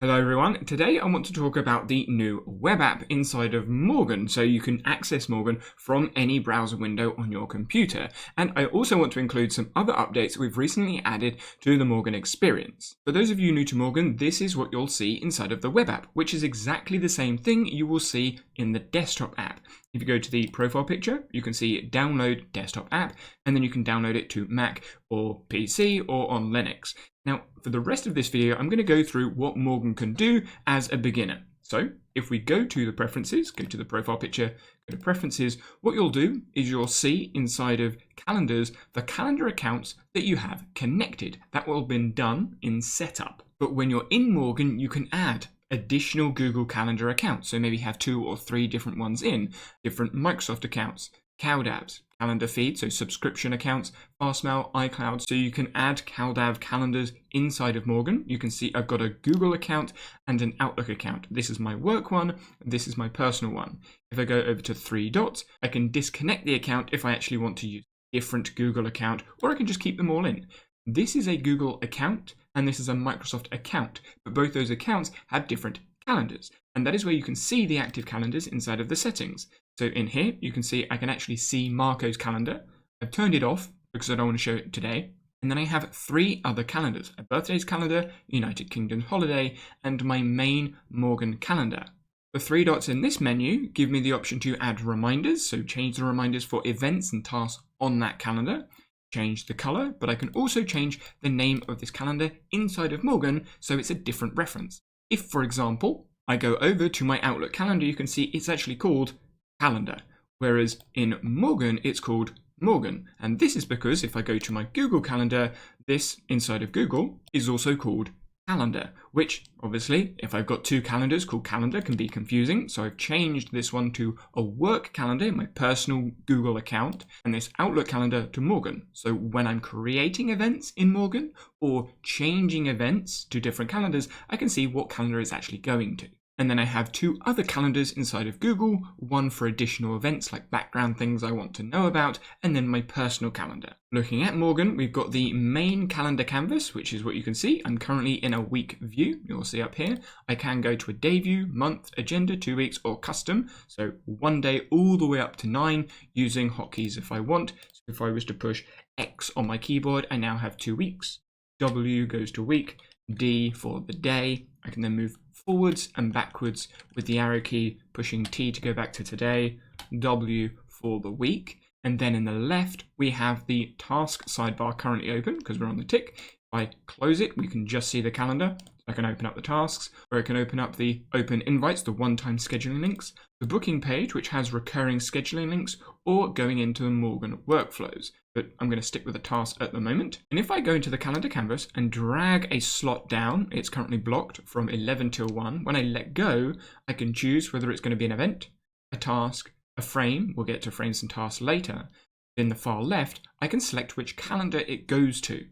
Hello everyone, today I want to talk about the new web app inside of Morgen, so you can access Morgen from any browser window on your computer. And I also want to include some other updates we've recently added to the Morgen experience. For those of you new to Morgen, this is what you'll see inside of the web app, which is exactly the same thing you will see in the desktop app. If you go to the profile picture, you can see download desktop app, and then you can download it to Mac or PC or on Linux. Now, for the rest of this video, I'm going to go through what Morgen can do as a beginner. So if we go to the preferences, go to the profile picture, go to preferences, what you'll do is you'll see inside of calendars, the calendar accounts that you have connected. That will have been done in setup. But when you're in Morgen, you can add additional Google Calendar accounts. So maybe have 2 or 3 different ones in, different Microsoft accounts, CalDAVs, calendar feed, so subscription accounts, Fastmail, iCloud. So you can add CalDAV calendars inside of Morgen. You can see I've got a Google account and an Outlook account. This is my work one, this is my personal one. If I go over to 3 dots, I can disconnect the account if I actually want to use a different Google account, or I can just keep them all in. This is a Google account and this is a Microsoft account, but both those accounts have different calendars. And that is where you can see the active calendars inside of the settings. So in here, you can see I can actually see Marco's calendar. I've turned it off because I don't want to show it today. And then I have 3 other calendars, a birthdays calendar, United Kingdom holiday, and my main Morgen calendar. The 3 dots in this menu give me the option to add reminders, so change the reminders for events and tasks on that calendar. Change the color, but I can also change the name of this calendar inside of Morgen so it's a different reference. If, for example, I go over to my Outlook calendar, you can see it's actually called Calendar, whereas in Morgen it's called Morgen. And this is because if I go to my Google Calendar, this inside of Google is also called Calendar, which obviously if I've got 2 calendars called Calendar can be confusing. So I've changed this one to a work calendar, my personal Google account, and this Outlook calendar to Morgen. So when I'm creating events in Morgen or changing events to different calendars, I can see what calendar it's actually going to. And then I have 2 other calendars inside of Google, one for additional events like background things I want to know about, and then my personal calendar. Looking at Morgen, we've got the main calendar canvas, which is what you can see. I'm currently in a week view, you'll see up here. I can go to a day view, month, agenda, 2 weeks, or custom. So 1 day all the way up to 9 using hotkeys if I want. So if I was to push X on my keyboard, I now have 2 weeks. W goes to week, D for the day. I can then move forwards and backwards with the arrow key, pushing T to go back to today, W for the week. And then in the left, we have the task sidebar currently open because we're on the tick. If I close it, we can just see the calendar. I can open up the tasks, or I can open up the open invites, the one-time scheduling links, the booking page, which has recurring scheduling links, or going into the Morgen workflows. But I'm going to stick with the task at the moment. And if I go into the calendar canvas and drag a slot down, it's currently blocked from 11 till 1. When I let go, I can choose whether it's going to be an event, a task, a frame. We'll get to frames and tasks later. In the far left, I can select which calendar it goes to.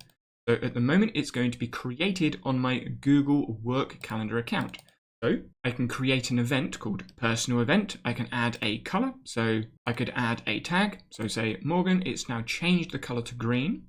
So at the moment, it's going to be created on my Google Work Calendar account. So I can create an event called personal event. I can add a color. So I could add a tag. So say Morgen, it's now changed the color to green,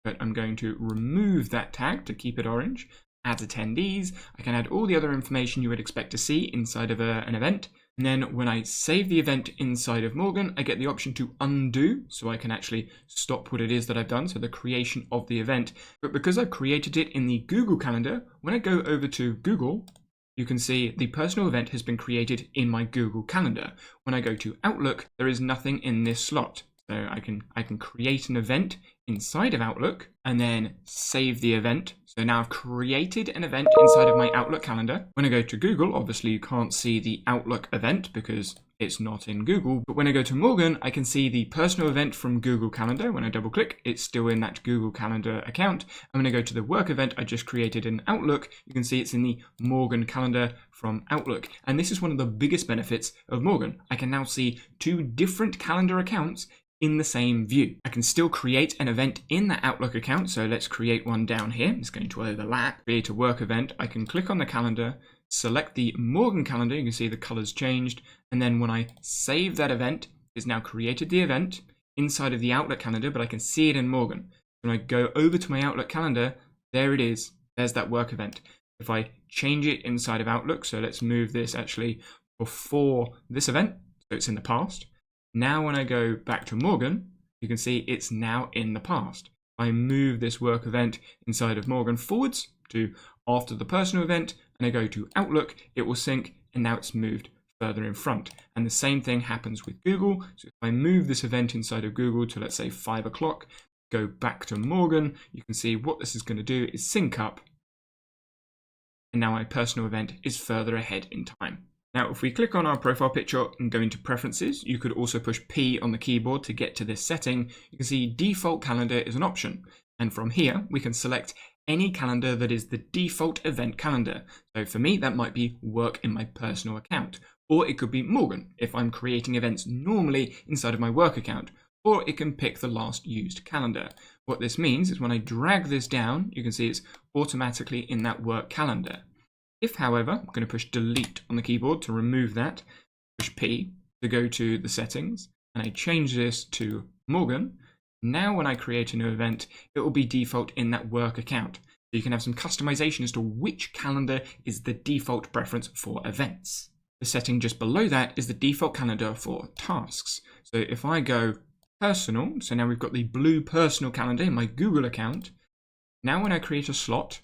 but I'm going to remove that tag to keep it orange. Add attendees. I can add all the other information you would expect to see inside of an event. And then when I save the event inside of Morgen, I get the option to undo, so I can actually stop what it is that I've done, so the creation of the event. But because I've created it in the Google Calendar, when I go over to Google, you can see the personal event has been created in my Google Calendar. When I go to Outlook, there is nothing in this slot. So I can create an event inside of Outlook and then save the event. So now I've created an event inside of my Outlook calendar. When I go to Google, obviously you can't see the Outlook event because it's not in Google. But when I go to Morgen, I can see the personal event from Google Calendar. When I double click, it's still in that Google Calendar account. And when I go to the work event I just created in Outlook, you can see it's in the Morgen calendar from Outlook. And this is one of the biggest benefits of Morgen. I can now see 2 different calendar accounts in the same view. I can still create an event in that Outlook account. So let's create one down here. It's going to overlap, create a work event. I can click on the calendar, select the Morgen calendar. You can see the colors changed. And then when I save that event, it's now created the event inside of the Outlook calendar, but I can see it in Morgen. When I go over to my Outlook calendar, there it is. There's that work event. If I change it inside of Outlook. So let's move this actually before this event, so it's in the past. Now when I go back to Morgen, you can see it's now in the past. I move this work event inside of Morgen forwards to after the personal event, and I go to Outlook, it will sync, and now it's moved further in front. And the same thing happens with Google. So if I move this event inside of Google to, let's say, 5 o'clock, go back to Morgen, you can see what this is going to do is sync up, and now my personal event is further ahead in time. Now, if we click on our profile picture and go into preferences, you could also push P on the keyboard to get to this setting. You can see default calendar is an option. And from here, we can select any calendar that is the default event calendar. So for me, that might be work in my personal account, or it could be Morgen if I'm creating events normally inside of my work account, or it can pick the last used calendar. What this means is when I drag this down, you can see it's automatically in that work calendar. If, however, I'm going to push delete on the keyboard to remove that, push P to go to the settings, and I change this to Morgen, now when I create a new event, it will be default in that work account. So you can have some customization as to which calendar is the default preference for events. The setting just below that is the default calendar for tasks. So if I go personal, so now we've got the blue personal calendar in my Google account. Now when I create a slot,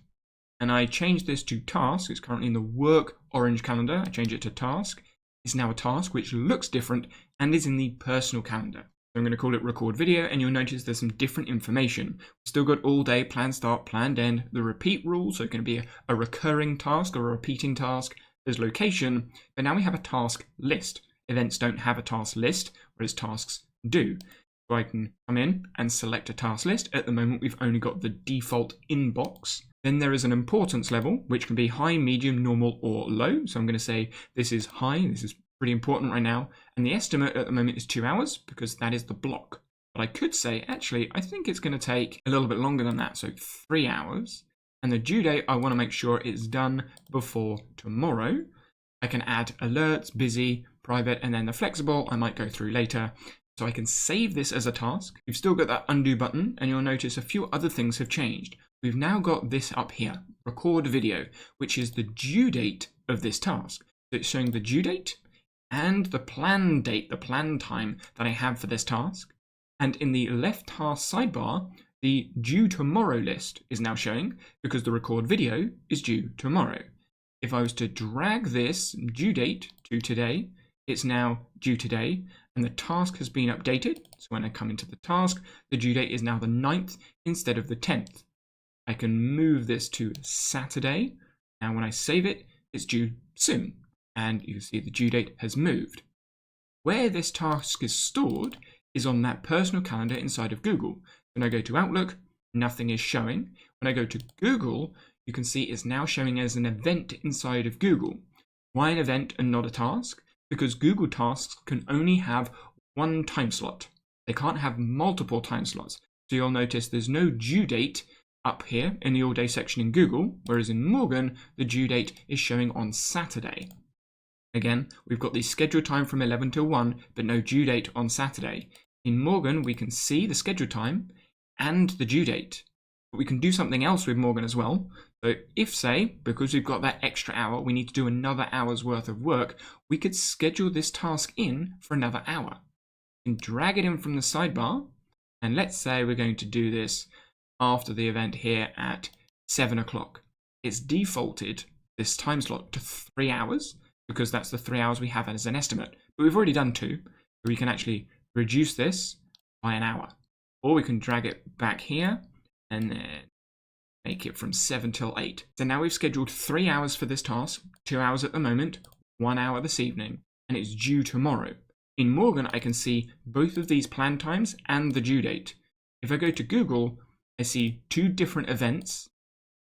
and I change this to task, it's currently in the work orange calendar, I change it to task, it's now a task which looks different and is in the personal calendar. So I'm going to call it record video, and you'll notice there's some different information. We've still got all day, planned start, planned end, the repeat rule, so it can be a recurring task or a repeating task. There's location, but now we have a task list. Events don't have a task list, whereas tasks do. So I can come in and select a task list. At the moment, we've only got the default inbox. Then there is an importance level, which can be high, medium, normal, or low. So I'm going to say this is high. This is pretty important right now. And the estimate at the moment is 2 hours because that is the block. But I could say, actually, I think it's going to take a little bit longer than that. So 3 hours. And the due date, I want to make sure it's done before tomorrow. I can add alerts, busy, private, and then the flexible I might go through later. So I can save this as a task. You've still got that undo button, and you'll notice a few other things have changed. We've now got this up here, record video, which is the due date of this task. So it's showing the due date and the planned date, the planned time that I have for this task. And in the left task sidebar, the due tomorrow list is now showing because the record video is due tomorrow. If I was to drag this due date to today, it's now due today, and the task has been updated. So when I come into the task, the due date is now the 9th instead of the 10th. I can move this to Saturday. Now when I save it, it's due soon. And you can see the due date has moved. Where this task is stored is on that personal calendar inside of Google. When I go to Outlook, nothing is showing. When I go to Google, you can see it's now showing as an event inside of Google. Why an event and not a task? Because Google tasks can only have one time slot. They can't have multiple time slots. So you'll notice there's no due date up here in the all day section in Google, whereas in Morgen, the due date is showing on Saturday. Again, we've got the scheduled time from 11 till 1, but no due date on Saturday. In Morgen, we can see the scheduled time and the due date. But we can do something else with Morgen as well. So if, say, because we've got that extra hour, we need to do another hour's worth of work, we could schedule this task in for another hour. We can drag it in from the sidebar, and let's say we're going to do this after the event here at 7 o'clock. It's defaulted this time slot to 3 hours, because that's the 3 hours we have as an estimate. But we've already done 2, so we can actually reduce this by an hour. Or we can drag it back here, and then make it from 7 till 8. So now we've scheduled 3 hours for this task, 2 hours at the moment, 1 hour this evening, and it's due tomorrow. In Morgen, I can see both of these planned times and the due date. If I go to Google, I see 2 different events,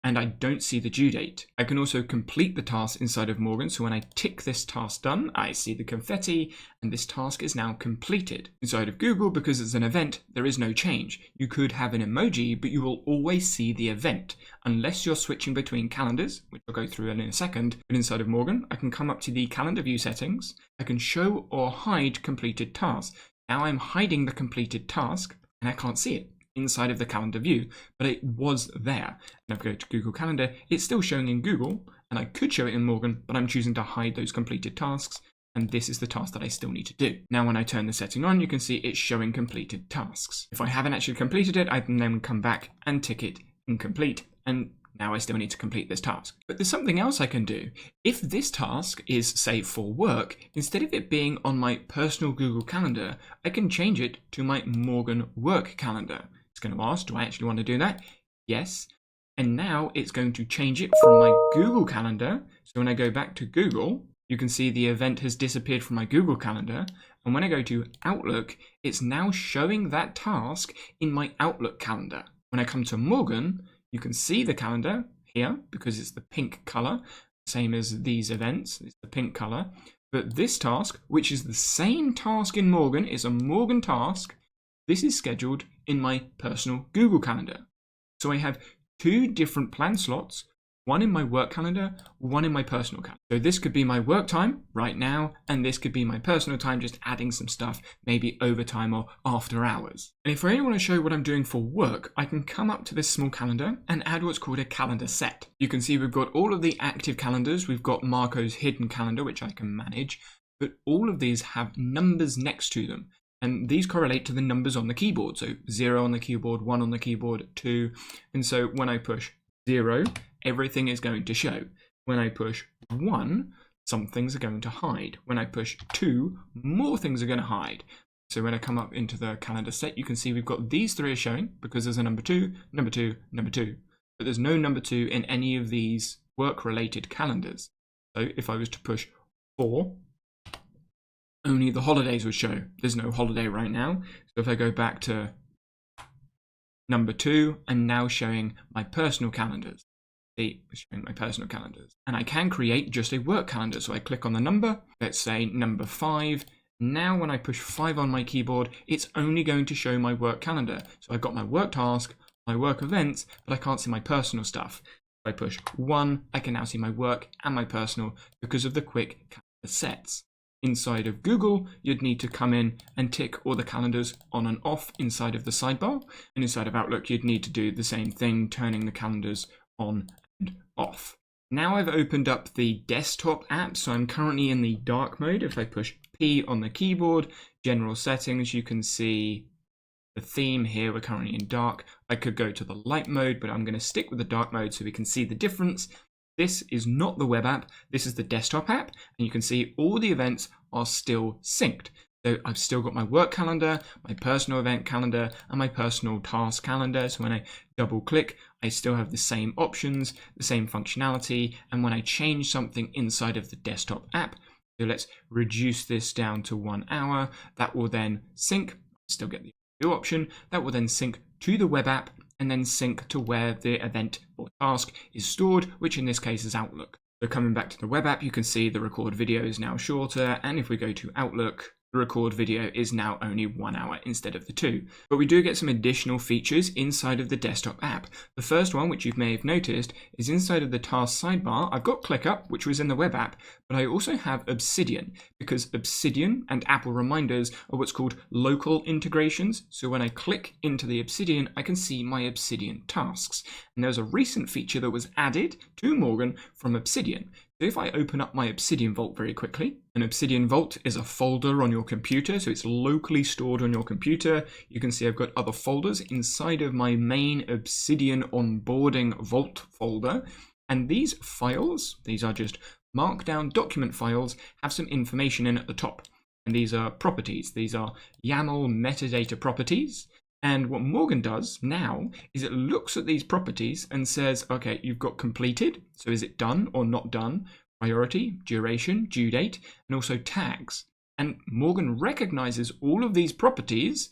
and I don't see the due date. I can also complete the task inside of Morgen, so when I tick this task done, I see the confetti, and this task is now completed. Inside of Google, because it's an event, there is no change. You could have an emoji, but you will always see the event, unless you're switching between calendars, which I'll go through in a second. But inside of Morgen, I can come up to the calendar view settings. I can show or hide completed tasks. Now I'm hiding the completed task, and I can't see it inside of the calendar view, but it was there. And if I go to Google Calendar, it's still showing in Google, and I could show it in Morgen, but I'm choosing to hide those completed tasks. And this is the task that I still need to do. Now, when I turn the setting on, you can see it's showing completed tasks. If I haven't actually completed it, I can then come back and tick it incomplete. And now I still need to complete this task. But there's something else I can do. If this task is, say, for work, instead of it being on my personal Google Calendar, I can change it to my Morgen work calendar. It's going to ask, do I actually want to do that? Yes. And now it's going to change it from my Google Calendar. So when I go back to Google, you can see the event has disappeared from my Google Calendar. And when I go to Outlook, it's now showing that task in my Outlook calendar. When I come to Morgen, you can see the calendar here because it's the pink color, same as these events, it's the pink color. But this task, which is the same task in Morgen, is a Morgen task. This is scheduled in my personal Google Calendar. So I have two different plan slots, one in my work calendar, one in my personal calendar. So this could be my work time right now, and this could be my personal time, just adding some stuff, maybe overtime or after hours. And if I only want to show what I'm doing for work, I can come up to this small calendar and add what's called a calendar set. You can see we've got all of the active calendars. We've got Marco's hidden calendar, which I can manage, but all of these have numbers next to them. And these correlate to the numbers on the keyboard. So 0 on the keyboard, 1 on the keyboard, 2. And so when I push 0, everything is going to show. When I push 1, some things are going to hide. When I push 2, more things are going to hide. So when I come up into the calendar set, you can see we've got these 3 are showing because there's a number 2, number 2, number 2. But there's no number 2 in any of these work-related calendars. So if I was to push 4, only the holidays would show. There's no holiday right now. So if I go back to number 2, I'm now showing my personal calendars. Showing my personal calendars. And I can create just a work calendar. So I click on the number, let's say number 5. Now when I push 5 on my keyboard, it's only going to show my work calendar. So I've got my work task, my work events, but I can't see my personal stuff. If I push 1, I can now see my work and my personal because of the quick calendar sets. Inside of Google, you'd need to come in and tick all the calendars on and off inside of the sidebar. And inside of Outlook, you'd need to do the same thing, turning the calendars on and off. Now I've opened up the desktop app, so I'm currently in the dark mode. If I push P on the keyboard, general settings, you can see the theme here. We're currently in dark. I could go to the light mode, but I'm going to stick with the dark mode so we can see the difference. This is not the web app, this is the desktop app, and you can see all the events are still synced. So I've still got my work calendar, my personal event calendar, and my personal task calendar. So when I double click, I still have the same options, the same functionality, and when I change something inside of the desktop app, so let's reduce this down to 1 hour, that will then sync, still get the new option, that will then sync to the web app, and then sync to where the event or task is stored, which in this case is Outlook. So coming back to the web app, you can see the record video is now shorter, and if we go to Outlook, the record video is now only 1 hour instead of the 2. But we do get some additional features inside of the desktop app. The first one, which you may have noticed, is inside of the task sidebar. I've got Clickup, which was in the web app, but I also have Obsidian, because Obsidian and Apple Reminders are what's called local integrations. So when I click into the Obsidian, I can see my Obsidian tasks. And there's a recent feature that was added to Morgen from Obsidian. So if I open up my Obsidian Vault very quickly, an Obsidian Vault is a folder on your computer, so it's locally stored on your computer. You can see I've got other folders inside of my main Obsidian onboarding Vault folder. And these files, these are just markdown document files, have some information in at the top. And these are properties. These are YAML metadata properties. And what Morgen does now is it looks at these properties and says, okay, you've got completed. So is it done or not done? Priority, duration, due date, and also tags. And Morgen recognizes all of these properties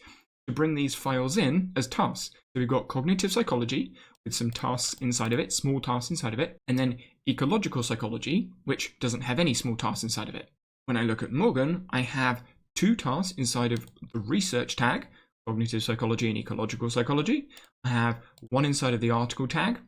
to bring these files in as tasks. So we've got cognitive psychology with some tasks inside of it, small tasks inside of it, and then ecological psychology, which doesn't have any small tasks inside of it. When I look at Morgen, I have 2 tasks inside of the research tag, cognitive psychology and ecological psychology. I have 1 inside of the article tag,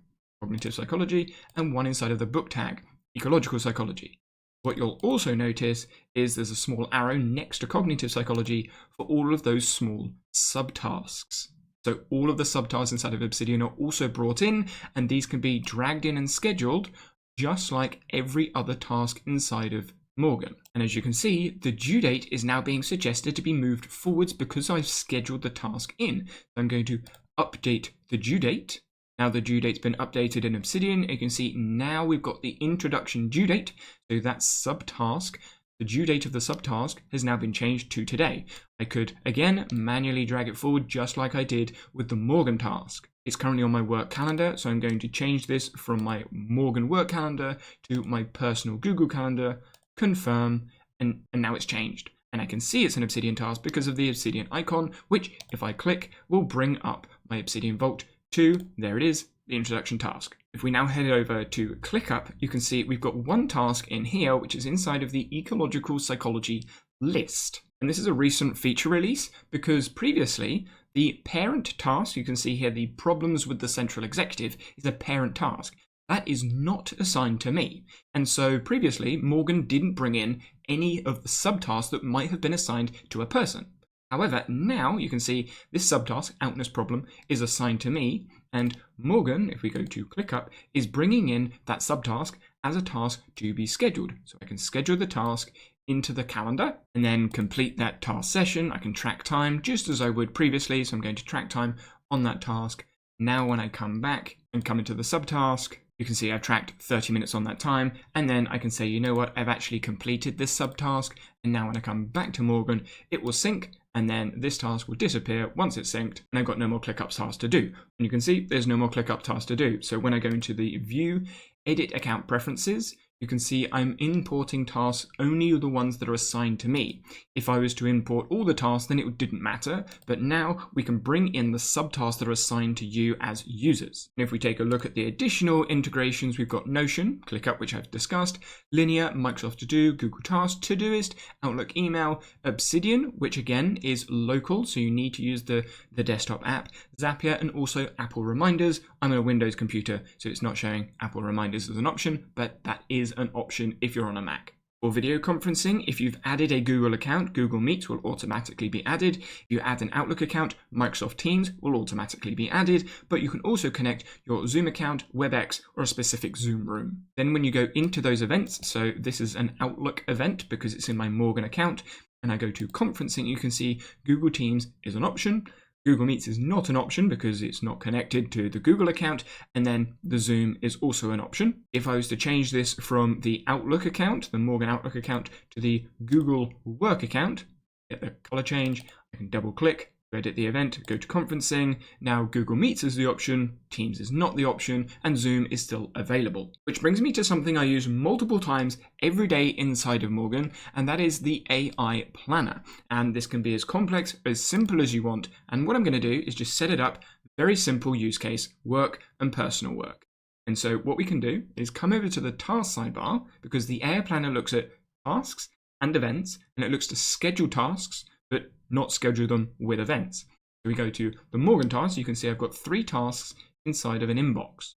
cognitive psychology, and 1 inside of the book tag, ecological psychology. What you'll also notice is there's a small arrow next to cognitive psychology for all of those small subtasks. So all of the subtasks inside of Obsidian are also brought in, and these can be dragged in and scheduled just like every other task inside of Morgen. And as you can see, the due date is now being suggested to be moved forwards because I've scheduled the task in. So I'm going to update the due date. Now the due date's been updated in Obsidian. You can see now we've got the introduction due date. So that subtask, the due date of the subtask has now been changed to today. I could, again, manually drag it forward just like I did with the Morgen task. It's currently on my work calendar, so I'm going to change this from my Morgen work calendar to my personal Google calendar, confirm, and now it's changed. And I can see it's an Obsidian task because of the Obsidian icon, which, if I click, will bring up my Obsidian Vault to, there it is, the introduction task. If we now head over to Clickup, you can see we've got one task in here, which is inside of the ecological psychology list. And this is a recent feature release because previously the parent task, you can see here the problems with the central executive, is a parent task. That is not assigned to me. And so previously, Morgen didn't bring in any of the subtasks that might have been assigned to a person. However, now you can see this subtask, outness problem, is assigned to me, and Morgen, if we go to Clickup, is bringing in that subtask as a task to be scheduled. So I can schedule the task into the calendar and then complete that task session. I can track time just as I would previously, so I'm going to track time on that task. Now when I come back and come into the subtask, you can see I've tracked 30 minutes on that time, and then I can say, you know what, I've actually completed this subtask, and now when I come back to Morgen, it will sync, and then this task will disappear once it's synced, and I've got no more ClickUp tasks to do. And you can see there's no more ClickUp tasks to do. So when I go into the View, Edit Account Preferences, you can see I'm importing tasks, only the ones that are assigned to me. If I was to import all the tasks, then it didn't matter, but now we can bring in the subtasks that are assigned to you as users. And if we take a look at the additional integrations, we've got Notion, ClickUp, which I've discussed, Linear, Microsoft To Do, Google Tasks, Todoist, Outlook Email, Obsidian, which again is local, so you need to use the desktop app, Zapier, and also Apple Reminders. I'm on a Windows computer, so it's not showing Apple Reminders as an option, but that is an option if you're on a Mac. For video conferencing, if you've added a Google account, Google Meets will automatically be added. If you add an Outlook account, Microsoft Teams will automatically be added, but you can also connect your Zoom account, WebEx, or a specific Zoom room. Then when you go into those events, so this is an Outlook event because it's in my Morgen account, and I go to conferencing, you can see Google Teams is an option. Google Meets is not an option because it's not connected to the Google account, and then the Zoom is also an option. If I was to change this from the Outlook account, the Morgen Outlook account, to the Google Work account, get the color change, I can double click, edit the event, go to conferencing. Now Google Meets is the option, Teams is not the option, and Zoom is still available. Which brings me to something I use multiple times every day inside of Morgen, and that is the AI Planner. And this can be as complex or as simple as you want. And what I'm going to do is just set it up, very simple use case, work and personal work. And so what we can do is come over to the task sidebar, because the AI Planner looks at tasks and events, and it looks to schedule tasks, but not schedule them with events. So we go to the Morgen task. You can see I've got 3 tasks inside of an inbox.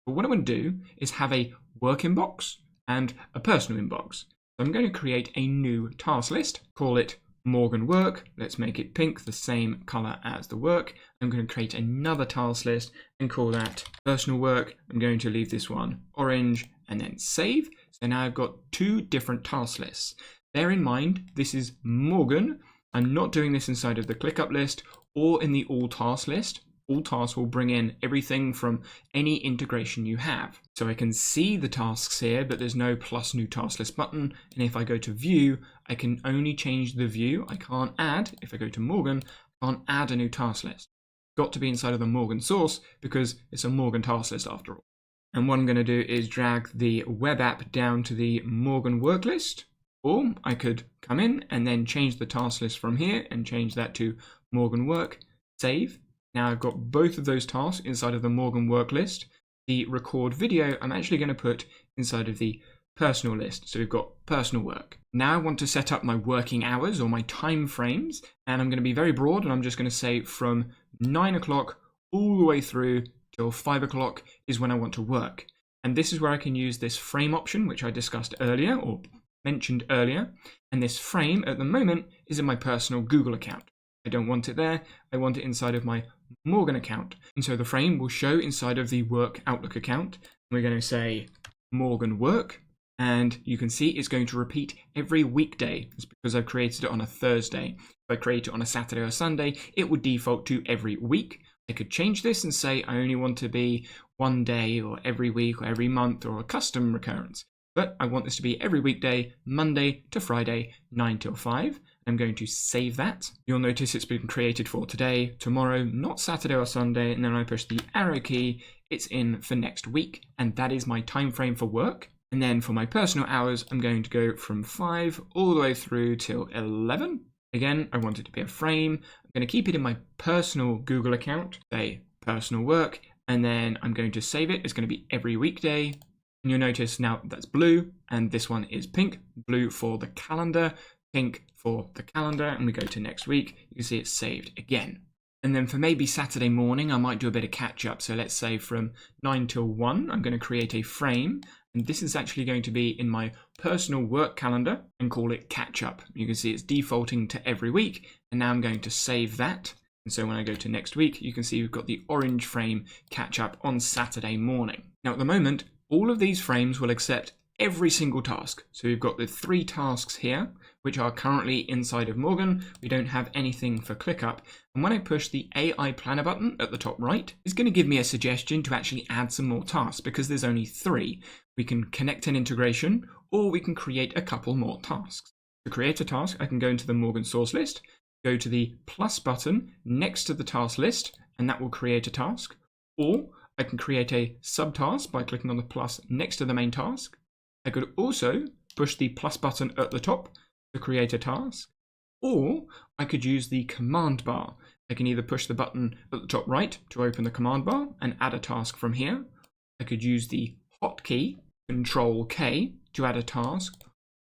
But what I want to do is have a work inbox and a personal inbox. So I'm going to create a new task list, call it Morgen Work. Let's make it pink, the same color as the work. I'm going to create another task list and call that Personal Work. I'm going to leave this one orange and then save. So now I've got 2 different task lists. Bear in mind, this is Morgen. I'm not doing this inside of the ClickUp list or in the All Tasks list. All Tasks will bring in everything from any integration you have. So I can see the tasks here, but there's no plus new task list button. And if I go to view, I can only change the view. I can't add, if I go to Morgen, I can't add a new task list. It's got to be inside of the Morgen source because it's a Morgen task list after all. And what I'm going to do is drag the web app down to the Morgen work list. Or I could come in and then change the task list from here and change that to Morgen Work, save. Now I've got both of those tasks inside of the Morgen Work list. The record video I'm actually going to put inside of the personal list. So we've got personal work. Now I want to set up my working hours or my time frames, and I'm going to be very broad, and I'm just going to say from 9 o'clock all the way through till 5 o'clock is when I want to work. And this is where I can use this frame option, which I discussed earlier or mentioned earlier, and this frame at the moment is in my personal Google account. I don't want it there, I want it inside of my Morgen account. And so the frame will show inside of the work Outlook account. We're going to say Morgen Work, and you can see it's going to repeat every weekday. It's because I've created it on a Thursday. If I create it on a Saturday or Sunday, it would default to every week. I could change this and say I only want to be one day or every week or every month or a custom recurrence. But I want this to be every weekday, Monday to Friday, 9 till 5. I'm going to save that. You'll notice it's been created for today, tomorrow, not Saturday or Sunday, and then I push the arrow key, it's in for next week, and that is my time frame for work. And then for my personal hours, I'm going to go from 5 all the way through till 11. Again, I want it to be a frame. I'm going to keep it in my personal Google account, say personal work, and then I'm going to save it. It's going to be every weekday. And you'll notice now that's blue, and this one is pink. Blue for the calendar, pink for the calendar, and we go to next week. You can see it's saved again. And then for maybe Saturday morning, I might do a bit of catch up. So let's say from 9 till 1, I'm going to create a frame. And this is actually going to be in my personal work calendar and call it catch up. You can see it's defaulting to every week. And now I'm going to save that. And so when I go to next week, you can see we've got the orange frame catch up on Saturday morning. Now at the moment, all of these frames will accept every single task. So we've got the 3 tasks here, which are currently inside of Morgen. We don't have anything for Clickup. And when I push the AI planner button at the top right, it's going to give me a suggestion to actually add some more tasks because there's only 3. We can connect an integration, or we can create a couple more tasks. To create a task, I can go into the Morgen source list, go to the plus button next to the task list, and that will create a task. Or I can create a subtask by clicking on the plus next to the main task. I could also push the plus button at the top to create a task, or I could use the command bar. I can either push the button at the top right to open the command bar and add a task from here. I could use the hotkey, Control K, to add a task,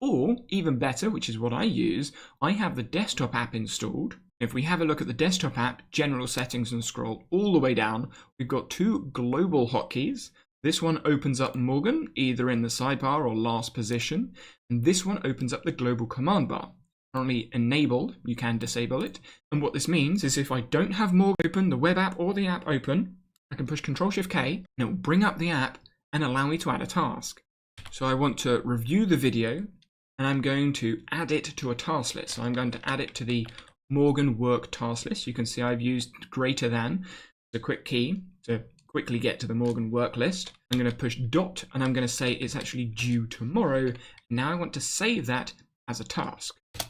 or even better, which is what I use, I have the desktop app installed. If we have a look at the desktop app, general settings, and scroll all the way down, we've got 2 global hotkeys. This one opens up Morgen, either in the sidebar or last position, and this one opens up the global command bar. Currently enabled, you can disable it, and what this means is if I don't have Morgen open, the web app or the app open, I can push Ctrl-Shift-K, and it will bring up the app and allow me to add a task. So I want to review the video, and I'm going to add it to a task list. So I'm going to add it to the Morgen Work task list. You can see I've used greater than, the quick key, to quickly get to the Morgen Work list. I'm going to push dot, and I'm going to say it's actually due tomorrow. Now I want to save that as a task. So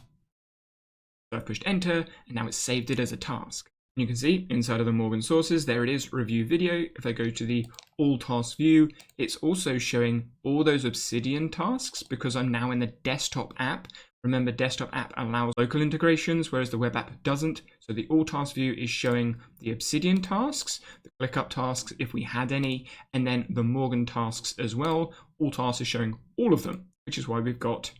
I've pushed enter, and now it's saved it as a task. And you can see inside of the Morgen sources, there it is, review video. If I go to the all tasks view, it's also showing all those Obsidian tasks because I'm now in the desktop app. Remember, desktop app allows local integrations, whereas the web app doesn't. So the all task view is showing the Obsidian tasks, the ClickUp tasks if we had any, and then the Morgen tasks as well. All tasks is showing all of them, which is why we've got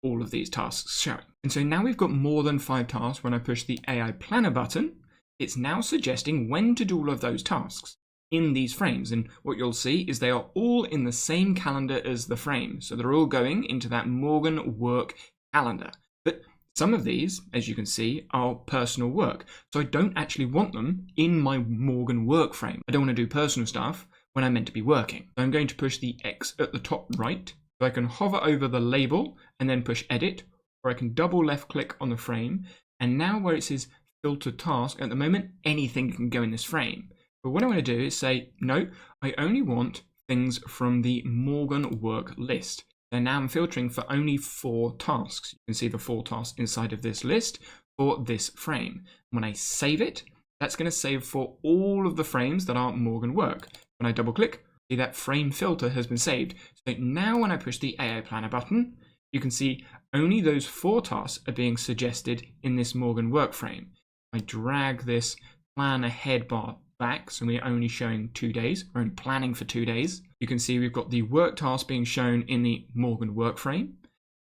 all of these tasks showing. And so now we've got more than 5 tasks. When I push the AI planner button, it's now suggesting when to do all of those tasks in these frames. And what you'll see is they are all in the same calendar as the frame. So they're all going into that Morgen Work calendar. But some of these, as you can see, are personal work. So I don't actually want them in my Morgen Work frame. I don't want to do personal stuff when I'm meant to be working. So I'm going to push the X at the top right. So I can hover over the label and then push edit, or I can double left click on the frame. And now where it says filter task, at the moment, anything can go in this frame. But what I want to do is say, no, I only want things from the Morgen Work list. So now I'm filtering for only 4 tasks. You can see the 4 tasks inside of this list for this frame. When I save it, that's going to save for all of the frames that are Morgen Work. When I double click, see that frame filter has been saved. So now when I push the AI Planner button, you can see only those 4 tasks are being suggested in this Morgen Work frame. I drag this plan ahead bar back, so we're only showing 2 days. We're only planning for 2 days. You can see we've got the work task being shown in the Morgen Work frame,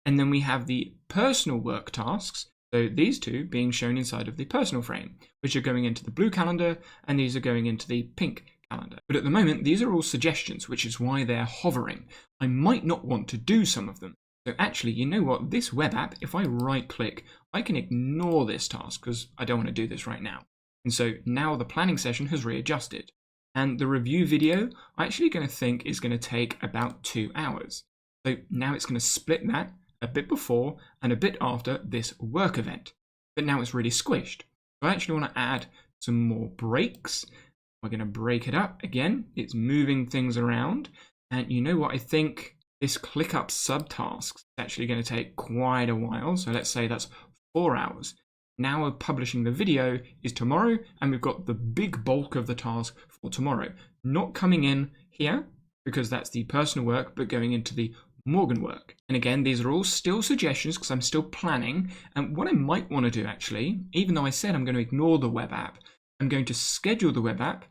and then we have the personal work tasks. So these 2 being shown inside of the personal frame, which are going into the blue calendar, and these are going into the pink calendar. But at the moment, these are all suggestions, which is why they're hovering. I might not want to do some of them. So actually, you know what? This web app, if I right click, I can ignore this task because I don't want to do this right now. And so now the planning session has readjusted. And the review video, I'm actually going to think is going to take about 2 hours. So now it's going to split that a bit before and a bit after this work event. But now it's really squished. So I actually want to add some more breaks. We're going to break it up again. It's moving things around. And you know what? I think this Clickup subtask is actually going to take quite a while. So let's say that's 4 hours. Now we're publishing the video is tomorrow, and we've got the big bulk of the task for tomorrow. Not coming in here, because that's the personal work, but going into the Morgen work. And again, these are all still suggestions because I'm still planning. And what I might want to do actually, even though I said I'm going to ignore the web app, I'm going to schedule the web app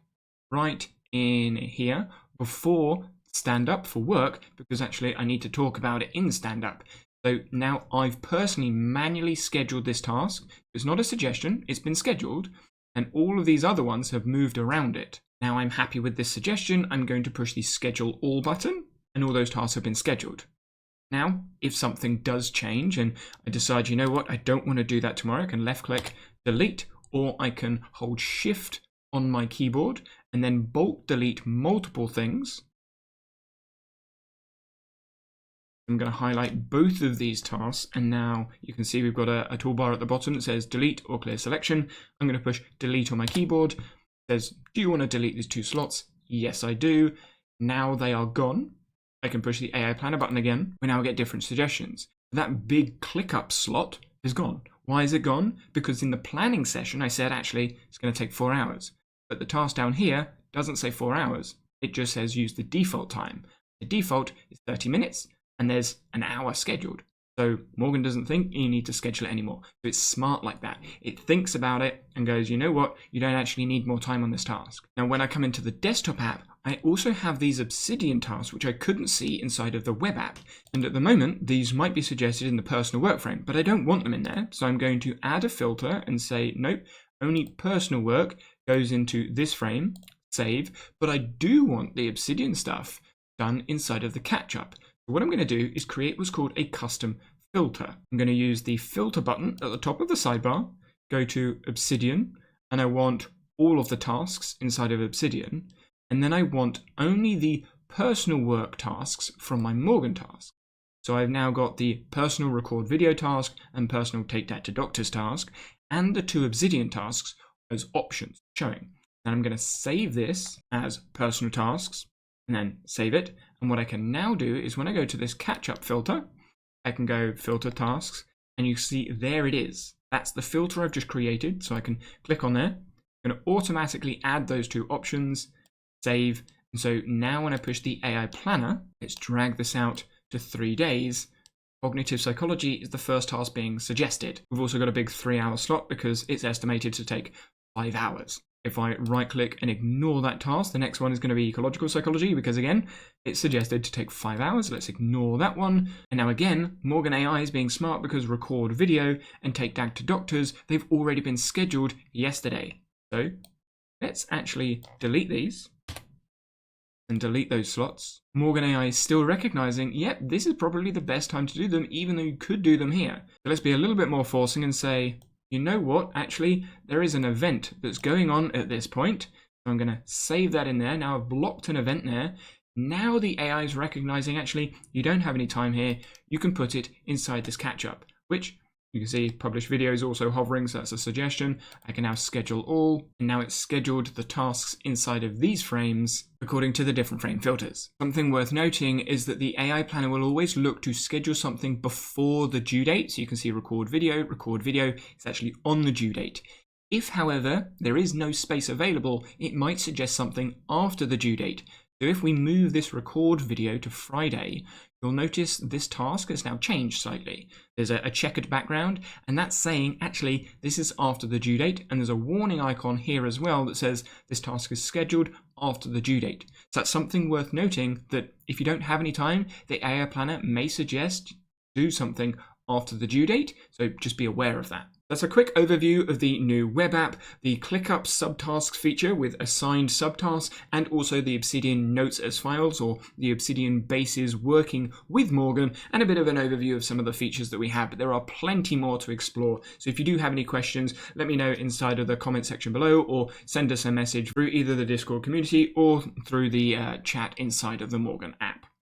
right in here before stand up for work, because actually I need to talk about it in stand up. So now I've personally manually scheduled this task. It's not a suggestion, it's been scheduled, and all of these other ones have moved around it. Now I'm happy with this suggestion. I'm going to push the schedule all button, and all those tasks have been scheduled. Now, if something does change and I decide, you know what, I don't want to do that tomorrow, I can left click, delete, or I can hold shift on my keyboard and then bulk delete multiple things. I'm going to highlight both of these tasks, and now you can see we've got a toolbar at the bottom that says delete or clear selection. I'm going to push delete on my keyboard. It says, do you want to delete these 2 slots? Yes, I do. Now they are gone. I can push the AI Planner button again. We now get different suggestions. That big Clickup slot is gone. Why is it gone? Because in the planning session, I said actually it's going to take 4 hours. But the task down here doesn't say 4 hours. It just says use the default time. The default is 30 minutes. And there's an hour scheduled. So Morgen doesn't think you need to schedule it anymore. So it's smart like that. It thinks about it and goes, you know what? You don't actually need more time on this task. Now, when I come into the desktop app, I also have these Obsidian tasks, which I couldn't see inside of the web app. And at the moment, these might be suggested in the personal work frame, but I don't want them in there. So I'm going to add a filter and say, nope, only personal work goes into this frame, save. But I do want the Obsidian stuff done inside of the catch-up. What I'm going to do is create what's called a custom filter. I'm going to use the filter button at the top of the sidebar, go to Obsidian, and I want all of the tasks inside of Obsidian, and then I want only the personal work tasks from my Morgen task. So I've now got the personal record video task and personal take that to doctors task, and the 2 Obsidian tasks as options showing. And I'm going to save this as personal tasks, and then save it. And what I can now do is when I go to this catch-up filter, I can go filter tasks, and you see there it is. That's the filter I've just created. So I can click on there. I'm going to automatically add those 2 options, save. And so now when I push the AI Planner, let's drag this out to 3 days. Cognitive psychology is the first task being suggested. We've also got a big 3-hour slot because it's estimated to take 5 hours. If I right click and ignore that task, the next one is going to be ecological psychology because again, it's suggested to take 5 hours. Let's ignore that one. And now again, Morgen AI is being smart because record video and take DAG to doctors, they've already been scheduled yesterday. So let's actually delete these and delete those slots. Morgen AI is still recognizing, yep, this is probably the best time to do them, even though you could do them here. So let's be a little bit more forcing and say, you know what, actually, there is an event that's going on at this point. So I'm going to save that in there. Now I've blocked an event there. Now the AI is recognizing, actually, you don't have any time here. You can put it inside this catch-up, which you can see published video is also hovering, so that's a suggestion. I can now schedule all, and now it's scheduled the tasks inside of these frames according to the different frame filters. Something worth noting is that the AI Planner will always look to schedule something before the due date. So you can see record video is actually on the due date. If, however, there is no space available, it might suggest something after the due date. So if we move this record video to Friday, you'll notice this task has now changed slightly. There's a checkered background, and that's saying actually this is after the due date, and there's a warning icon here as well that says this task is scheduled after the due date. So that's something worth noting, that if you don't have any time, the AI Planner may suggest do something after the due date, so just be aware of that. That's a quick overview of the new web app, the Clickup subtasks feature with assigned subtasks, and also the Obsidian notes as files, or the Obsidian bases working with Morgen, and a bit of an overview of some of the features that we have. But there are plenty more to explore. So if you do have any questions, let me know inside of the comment section below, or send us a message through either the Discord community or through the chat inside of the Morgen app.